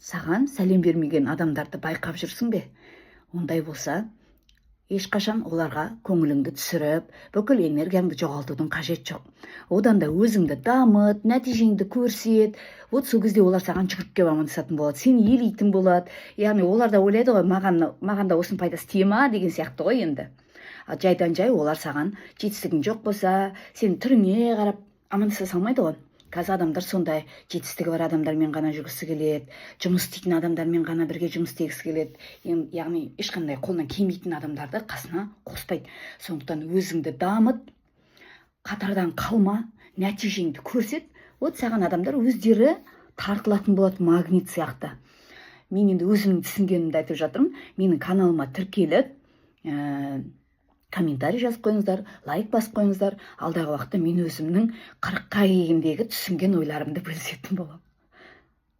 саған сәлем бермеген адамдарды байқап жүрсің бе? Ондай болса, ешқашан оларға көңіліңді түсіріп, бүкіл энергияңды жоғалтудың қажет жоқ. Одан да өзіңді дамыт, нәтижеңді көрсет. Вот сол кезде олар саған жүгіріп келіп амандасатын болады, сені елейтін болады. Яғни олар да ойлайды ғой, маған да осының пайдасы тие ма деген сияқты ғой енді. Жайдан жай олар саған жетістігің жоқ болса, сен түріңе қарап амандаса салмайды ғой. Қазір адамдар сондай, жетістігі бар адамдармен ғана жүргісі келеді, жұмыс істейтін адамдармен ғана бірге жұмыс істегісі келеді. Яғни ешқандай қолынан келмейтін адамдарды қасына қоспайды. Сондықтан өзіңді дамыт, қатардан қалма, нәтижеңді көрсет. Вот саған адамдар өздері тартылатын болады, магнит сияқты. Мен енді өзімнің түсінгенімді айтып жатырмын. Менің каналыма тіркеліп, комментарий жазып қойыңыздар, лайк басып қойыңыздар. Алдағы уақытта мен өзімнің 40-қа келгендегі түсінген ойларымды бөлісетін боламын.